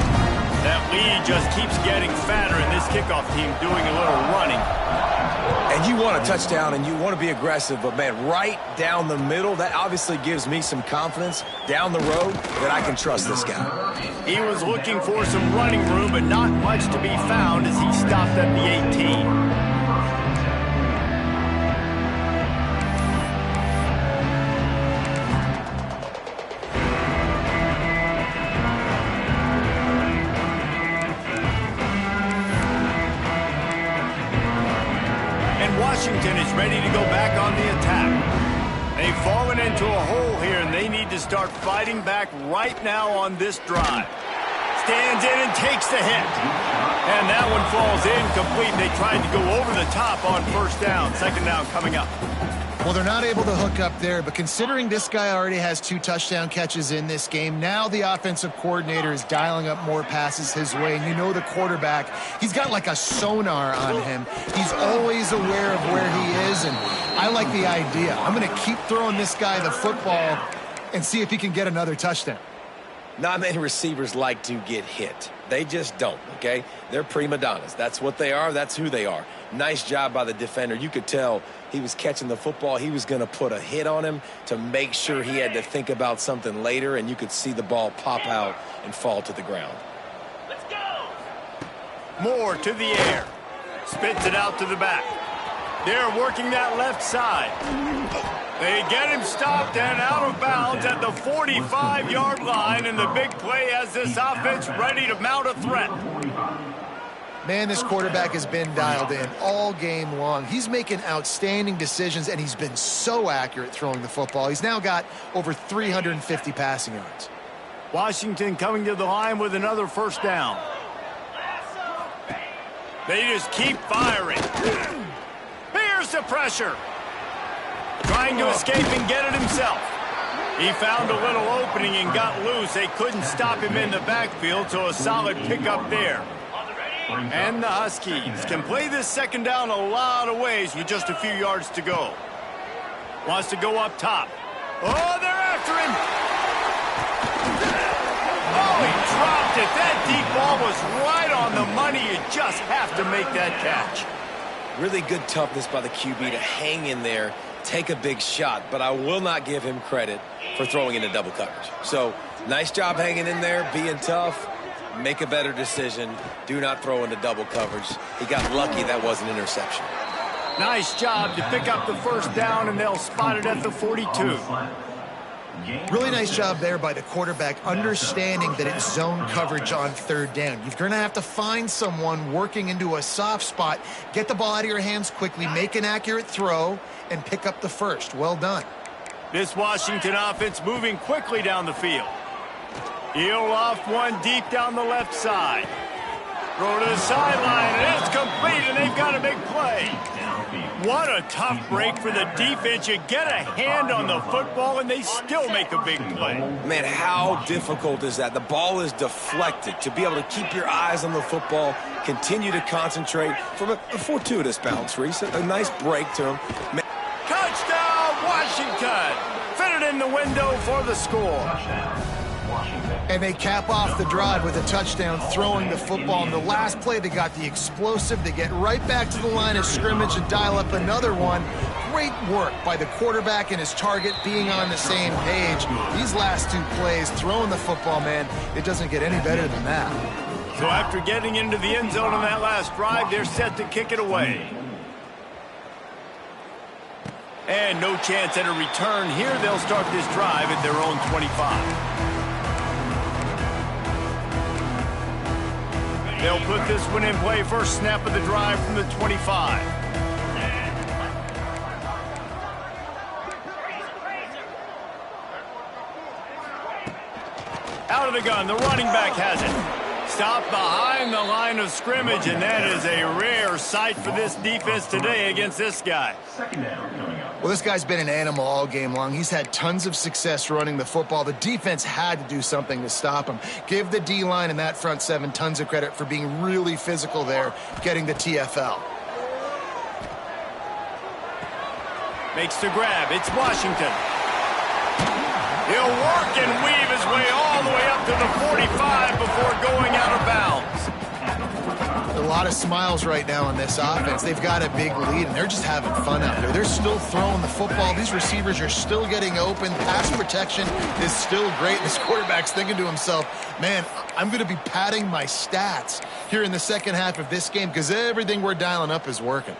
That lead just keeps getting fatter, and this kickoff team doing a little running. And you want a touchdown, and you want to be aggressive. But, man, right down the middle, that obviously gives me some confidence down the road that I can trust this guy. He was looking for some running room, but not much to be found as he stopped at the 18. Washington is ready to go back on the attack. They've fallen into a hole here, and they need to start fighting back right now on this drive. Stands in and takes the hit. And that one falls incomplete. They tried to go over the top on first down. Second down coming up. Well, they're not able to hook up there, but considering this guy already has 2 touchdown catches in this game, now the offensive coordinator is dialing up more passes his way. And you know the quarterback, he's got like a sonar on him. He's always aware of where he is, and I like the idea. I'm going to keep throwing this guy the football and see if he can get another touchdown. Not many receivers like to get hit. They just don't, okay? They're prima donnas. That's what they are. That's who they are. Nice job by the defender. You could tell he was catching the football. He was going to put a hit on him to make sure he had to think about something later, and you could see the ball pop out and fall to the ground. Let's go! Moore to the air. Spits it out to the back. They're working that left side. They get him stopped and out of bounds at the 45-yard line, and the big play has this offense ready to mount a threat. Man, this quarterback has been dialed in all game long. He's making outstanding decisions, and he's been so accurate throwing the football. He's now got over 350 passing yards. Washington coming to the line with another first down. They just keep firing. Here's the pressure. Trying to escape and get it himself. He found a little opening and got loose. They couldn't stop him in the backfield, so a solid pickup there. And the Huskies can play this second down a lot of ways with just a few yards to go. Wants to go up top. Oh, they're after him. Oh, he dropped it. That deep ball was right on the money. You just have to make that catch. Really good toughness by the QB to hang in there, take a big shot, but I will not give him credit for throwing into double coverage. So, nice job hanging in there, being tough. Make a better decision. Do not throw into double coverage. He got lucky that was an interception. Nice job to pick up the first down, and they'll spot it at the 42. Really nice job there by the quarterback, understanding that it's zone coverage on third down. You're going to have to find someone working into a soft spot, get the ball out of your hands quickly, make an accurate throw, and pick up the first. Well done. This Washington offense moving quickly down the field. Heel off one deep down the left side. Throw to the sideline, and it's complete, and they've got a big play. What a tough break for the defense. You get a hand on the football, and they still make a big play. Man, how difficult is that? The ball is deflected. To be able to keep your eyes on the football, continue to concentrate from a fortuitous bounce, Reese. A nice break to him. Man. Touchdown, Washington! Fitted in the window for the score. And they cap off the drive with a touchdown, throwing the football. In the last play, they got the explosive. They get right back to the line of scrimmage and dial up another one. Great work by the quarterback and his target being on the same page. These last 2 plays, throwing the football, man, it doesn't get any better than that. So after getting into the end zone on that last drive, they're set to kick it away. And no chance at a return here. They'll start this drive at their own 25. They'll put this one in play. First snap of the drive from the 25. Out of the gun, the running back has it. Stopped behind the line of scrimmage, and that is a rare sight for this defense today against this guy. Well, this guy's been an animal all game long. He's had tons of success running the football. The defense had to do something to stop him. Give the D-line and that front 7 tons of credit for being really physical there, getting the TFL. Makes the grab. It's Washington. He'll work and weave his way all the way up to the 45 before going out of bounds. A lot of smiles right now on this offense. They've got a big lead, and they're just having fun out there. They're still throwing the football. These receivers are still getting open. Pass protection is still great. This quarterback's thinking to himself, man, I'm going to be padding my stats here in the second half of this game because everything we're dialing up is working.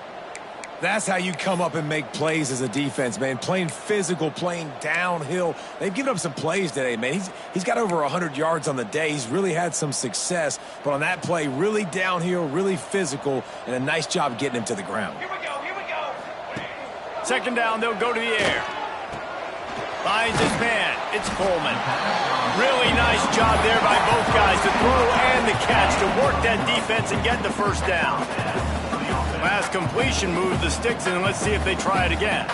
That's how you come up and make plays as a defense, man. Playing physical, playing downhill. They've given up some plays today, man. He's got over 100 yards on the day. He's really had some success. But on that play, really downhill, really physical, and a nice job getting him to the ground. Here we go, here we go. Second down, they'll go to the air. Finds his man. It's Coleman. Really nice job there by both guys to throw and the catch to work that defense and get the first down. Last completion moved the sticks in, and let's see if they try it again.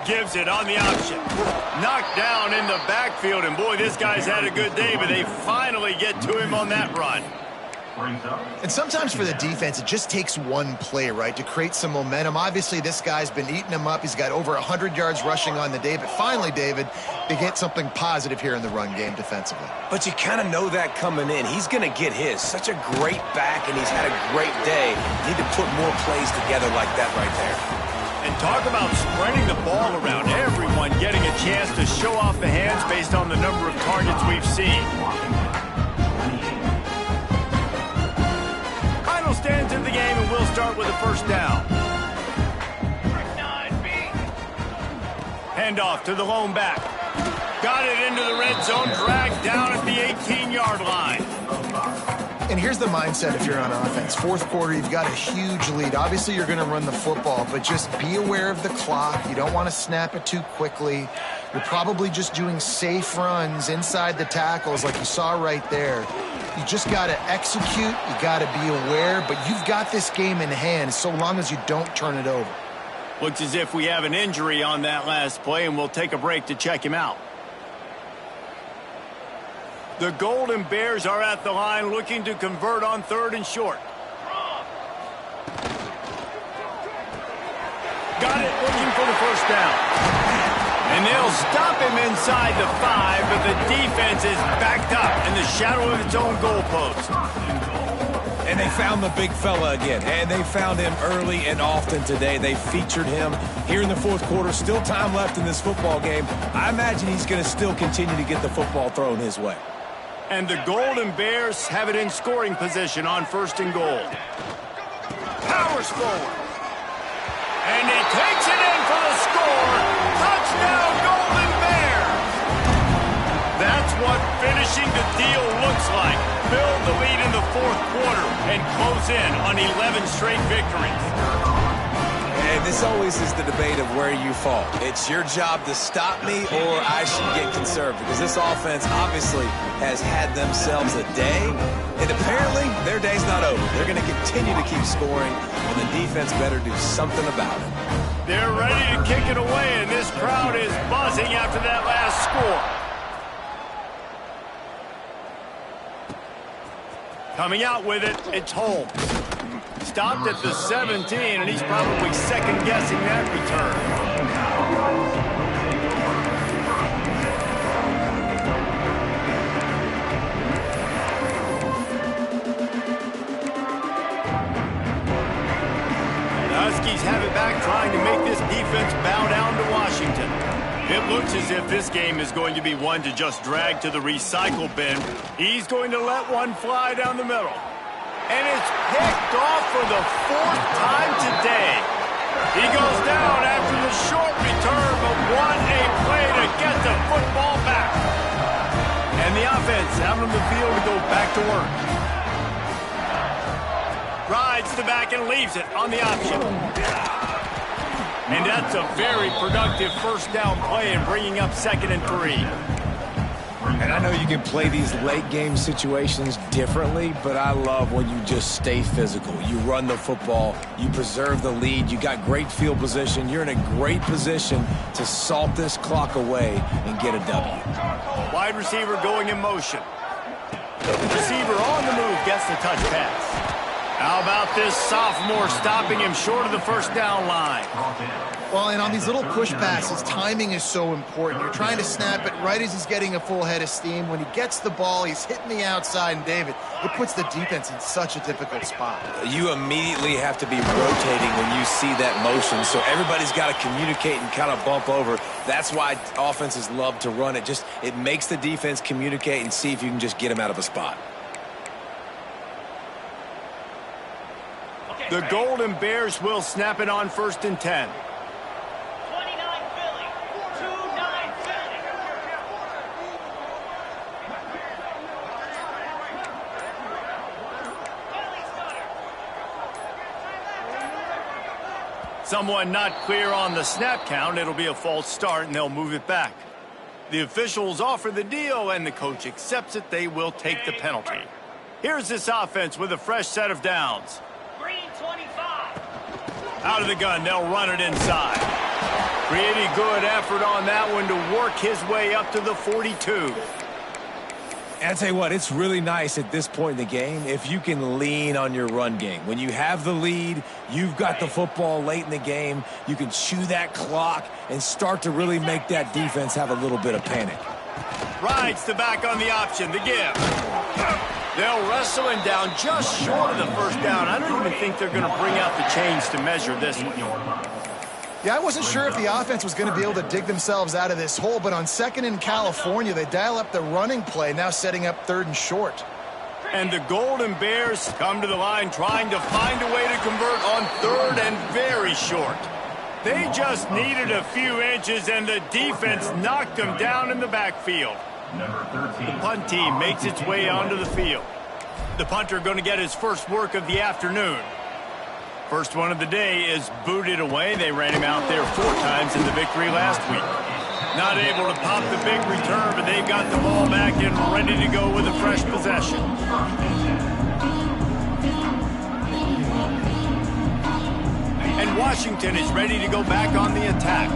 Gives it on the option. Knocked down in the backfield, and boy, this guy's had a good day, but they finally get to him on that run. And sometimes for the defense, it just takes one play, right, to create some momentum. Obviously, this guy's been eating them up. He's got over 100 yards rushing on the day. But finally, David, they get something positive here in the run game defensively. But you kind of know that coming in. He's going to get his. Such a great back, and he's had a great day. Need to put more plays together like that right there. And talk about spreading the ball around. Everyone getting a chance to show off the hands based on the number of targets we've seen. Final stands in the game, and we'll start with a first down. Handoff to the lone back. Got it into the red zone, dragged down at the 18-yard line. And here's the mindset if you're on offense. Fourth quarter, you've got a huge lead. Obviously, you're going to run the football, but just be aware of the clock. You don't want to snap it too quickly. You're probably just doing safe runs inside the tackles like you saw right there. You just got to execute. You got to be aware, but you've got this game in hand so long as you don't turn it over. Looks as if we have an injury on that last play, and we'll take a break to check him out. The Golden Bears are at the line looking to convert on 3rd and short. Got it, looking for the first down. And they'll stop him inside the 5, but the defense is backed up in the shadow of its own goalpost. And they found the big fella again, and they found him early and often today. They featured him here in the fourth quarter. Still time left in this football game. I imagine he's going to still continue to get the football thrown his way. And the Golden Bears have it in scoring position on 1st and goal. Powers forward. And he takes it in for the score. Touchdown, Golden Bears! That's what finishing the deal looks like. Build the lead in the fourth quarter and close in on 11 straight victories. And this always is the debate of where you fall. It's your job to stop me or I should get conserved, because this offense obviously has had themselves a day, and apparently their day's not over. They're going to continue to keep scoring, and the defense better do something about it. They're ready to kick it away, and this crowd is buzzing after that last score. Coming out with it, it's Holmes. Stopped at the 17, and he's probably second-guessing that return. The Huskies have it back, trying to make this defense bow down to Washington. It looks as if this game is going to be one to just drag to the recycle bin. He's going to let one fly down the middle. And it's picked off for the 4th time today. He goes down after the short return, but what a play to get the football back. And the offense out on the field to go back to work. Rides the back and leaves it on the option. And that's a very productive first down play in bringing up 2nd and 3. And I know you can play these late game situations differently, but I love when you just stay physical. You run the football, you preserve the lead, you got great field position, you're in a great position to salt this clock away and get a W. Wide receiver going in motion. Receiver on the move gets the touch pass. How about this sophomore stopping him short of the first down line? Well, and on these little push passes, timing is so important. You're trying to snap it right as he's getting a full head of steam. When he gets the ball, he's hitting the outside, and David, it puts the defense in such a difficult spot. You immediately have to be rotating when you see that motion, so everybody's got to communicate and kind of bump over. That's why offenses love to run it. It makes the defense communicate and see if you can just get him out of a spot. The Golden Bears will snap it on 1st and 10. Someone not clear on the snap count. It'll be a false start, and they'll move it back. The officials offer the deal, and the coach accepts it. They will take the penalty. Here's this offense with a fresh set of downs. Out of the gun, they'll run it inside. Pretty good effort on that one to work his way up to the 42. And I tell you what, it's really nice at this point in the game if you can lean on your run game. When you have the lead, you've got the football late in the game, you can chew that clock and start to really make that defense have a little bit of panic. Rides the back on the option, the give. They'll wrestle him down just short of the first down. I don't even think they're going to bring out the chains to measure this one. Yeah, I wasn't sure if the offense was going to be able to dig themselves out of this hole, but on 2nd and California, they dial up the running play, now setting up 3rd and short. And the Golden Bears come to the line trying to find a way to convert on 3rd and very short. They just needed a few inches, and the defense knocked them down in the backfield. The punt team makes its way onto the field. The punter going to get his first work of the afternoon. First one of the day is booted away. They ran him out there 4 times in the victory last week. Not able to pop the big return, but they've got the ball back and ready to go with a fresh possession. And Washington is ready to go back on the attack.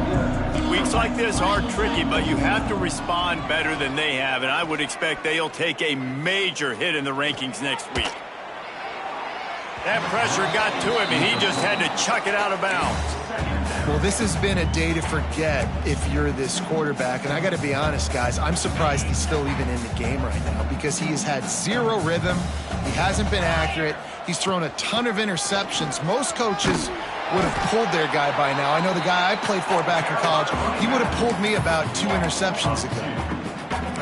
Weeks like this are tricky, but you have to respond better than they have, and I would expect they'll take a major hit in the rankings next week. That pressure got to him, and he just had to chuck it out of bounds. Well, this has been a day to forget if you're this quarterback, and I got to be honest, guys, I'm surprised he's still even in the game right now because he has had 0 rhythm. He hasn't been accurate. He's thrown a ton of interceptions. Most coaches would have pulled their guy by now. I know the guy I played for back in college, he would have pulled me about 2 interceptions ago.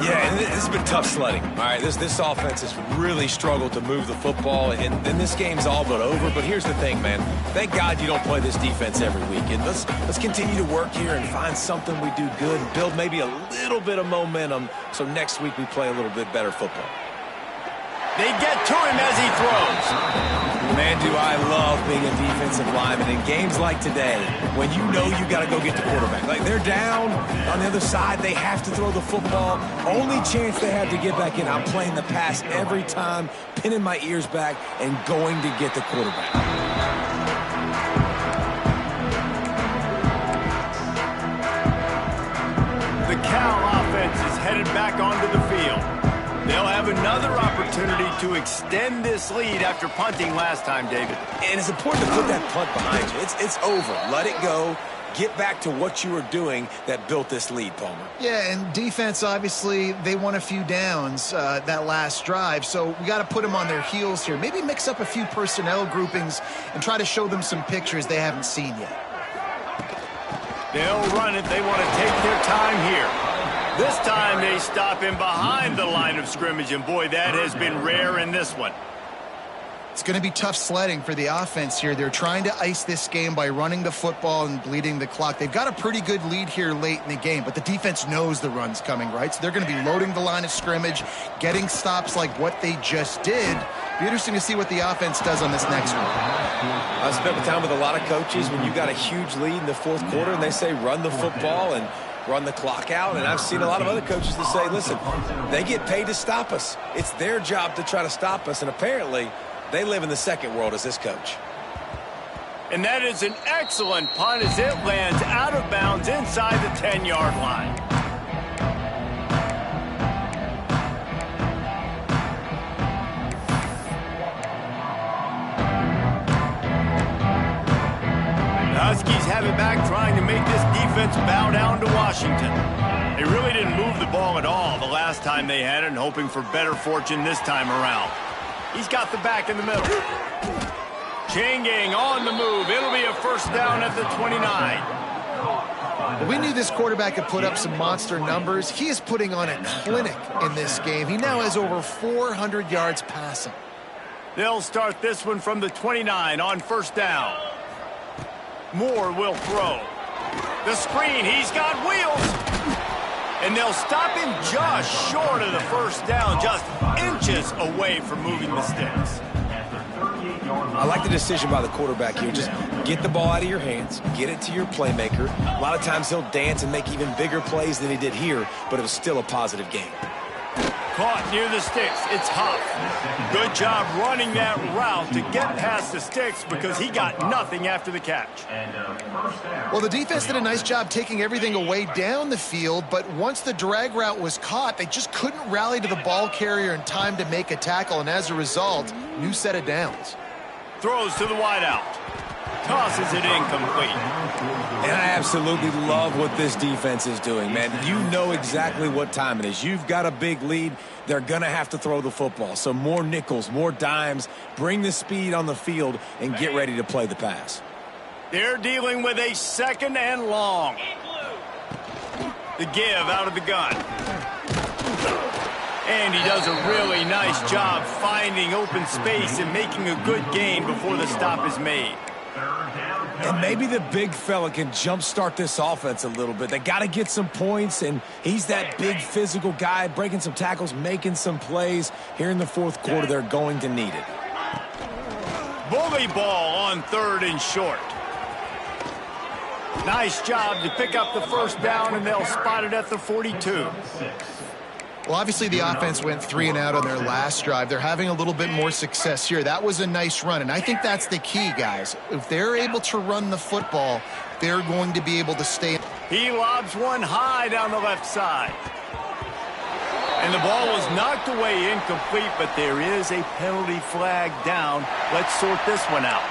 Yeah, and this has been tough sledding. All right, this offense has really struggled to move the football, and this game's all but over. But here's the thing, man. Thank God you don't play this defense every week. And let's continue to work here and find something we do good and build maybe a little bit of momentum so next week we play a little bit better football. They get to him as he throws. Man, do I love being a defensive lineman in games like today when you know you got to go get the quarterback. Like, they're down on the other side. They have to throw the football. Only chance they have to get back in. I'm playing the pass every time, pinning my ears back and going to get the quarterback. The Cal offense is headed back onto the field. They'll have another opportunity to extend this lead after punting last time, David. And it's important to put that punt behind you. It's over. Let it go. Get back to what you were doing that built this lead, Palmer. Yeah, and defense, obviously, they won a few downs that last drive, so we got to put them on their heels here. Maybe mix up a few personnel groupings and try to show them some pictures they haven't seen yet. They'll run it. They want to take their time here. This time they stop him behind the line of scrimmage, and boy, that has been rare in this one. It's going to be tough sledding for the offense here. They're trying to ice this game by running the football and bleeding the clock. They've got a pretty good lead here late in the game, but the defense knows the run's coming, right? So they're going to be loading the line of scrimmage, getting stops like what they just did. Be interesting to see what the offense does on this next one. I spent time with a lot of coaches when you got a huge lead in the 4th quarter, and they say run the football and run the clock out, and I've seen a lot of other coaches that say, listen, they get paid to stop us. It's their job to try to stop us, and apparently they live in the second world as this coach. And that is an excellent punt as it lands out of bounds inside the 10-yard line. The Huskies have it back, trying to make this defense bow down to Washington. They really didn't move the ball at all the last time they had it, and hoping for better fortune this time around. He's got the back in the middle. Chain gang on the move. It'll be a first down at the 29. We knew this quarterback could put up some monster numbers. He is putting on a clinic in this game. He now has over 400 yards passing. They'll start this one from the 29 on first down. Moore will throw. The screen, he's got wheels. And they'll stop him just short of the first down, just inches away from moving the sticks. I like the decision by the quarterback here. Just get the ball out of your hands, get it to your playmaker. A lot of times he'll dance and make even bigger plays than he did here, but it was still a positive game. caught near the sticks. It's Huff. Good job running that route to get past the sticks because he got nothing after the catch. Well, the defense did a nice job taking everything away down the field, but once the drag route was caught, they just couldn't rally to the ball carrier in time to make a tackle, and as a result, new set of downs. Throws to the wideout. Tosses it incomplete. And I absolutely love what this defense is doing, man. You know exactly what time it is. You've got a big lead. They're going to have to throw the football. So more nickels, more dimes, bring the speed on the field, and get ready to play the pass. They're dealing with a 2nd and long. The give out of the gun. And he does a really nice job finding open space and making a good gain before the stop is made. And maybe the big fella can jumpstart this offense a little bit. They got to get some points, and he's that big physical guy, breaking some tackles, making some plays. Here in the 4th quarter, they're going to need it. Bully ball on 3rd and short. Nice job to pick up the 1st down, and they'll spot it at the 42. Well, obviously the offense went 3 and out on their last drive. They're having a little bit more success here. That was a nice run, and I think that's the key, guys. If they're able to run the football, they're going to be able to stay. He lobs one high down the left side. And the ball was knocked away incomplete, but there is a penalty flag down. Let's sort this one out.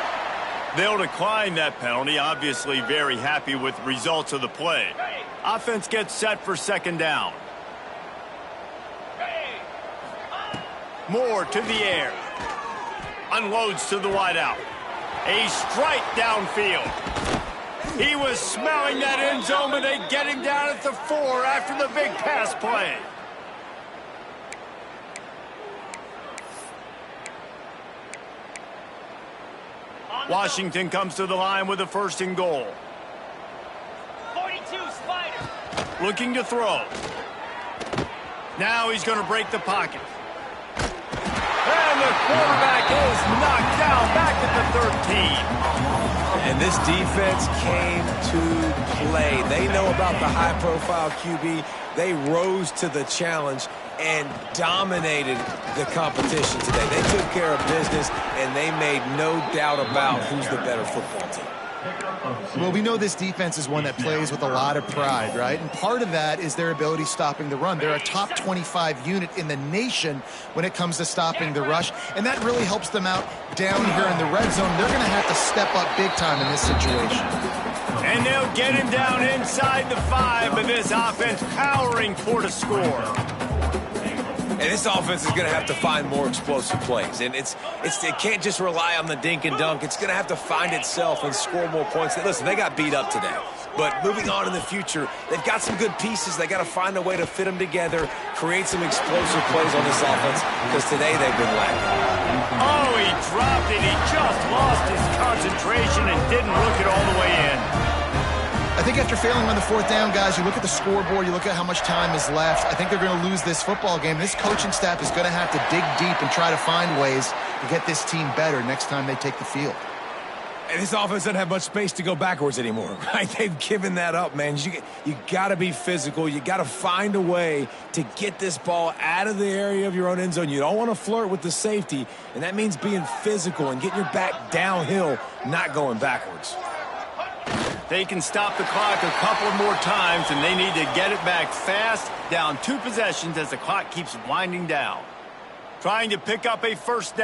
They'll decline that penalty, obviously very happy with the results of the play. Offense gets set for 2nd down. Moore to the air. Unloads to the wideout. A strike downfield. He was smelling that end zone, but they get him down at the 4 after the big pass play. Washington comes to the line with a 1st and goal. 42, Spider. Looking to throw. Now he's going to break the pocket. And the quarterback is knocked down back at the 13. And this defense came to play. They know about the high-profile QB. They rose to the challenge and dominated the competition today. They took care of business, and they made no doubt about who's the better football team. Well, we know this defense is one that plays with a lot of pride, right? And part of that is their ability stopping the run. They're a top 25 unit in the nation when it comes to stopping the rush, and that really helps them out down here in the red zone. They're going to have to step up big time in this situation. And they'll get him down inside the 5, but this offense powering for the score. And this offense is going to have to find more explosive plays. And it can't just rely on the dink and dunk. It's going to have to find itself and score more points. Listen, they got beat up today. But moving on in the future, they've got some good pieces. They got to find a way to fit them together, create some explosive plays on this offense, because today they've been lacking. Oh, he dropped it. He just lost his concentration and didn't look it all the way in. I think after failing on the 4th down, guys, you look at the scoreboard, you look at how much time is left. I think they're going to lose this football game. This coaching staff is going to have to dig deep and try to find ways to get this team better next time they take the field. And this offense doesn't have much space to go backwards anymore, right? They've given that up, man. You got to be physical. You got to find a way to get this ball out of the area of your own end zone. You don't want to flirt with the safety, and that means being physical and getting your back downhill, not going backwards. They can stop the clock a couple more times, and they need to get it back fast, down 2 possessions as the clock keeps winding down. Trying to pick up a 1st down.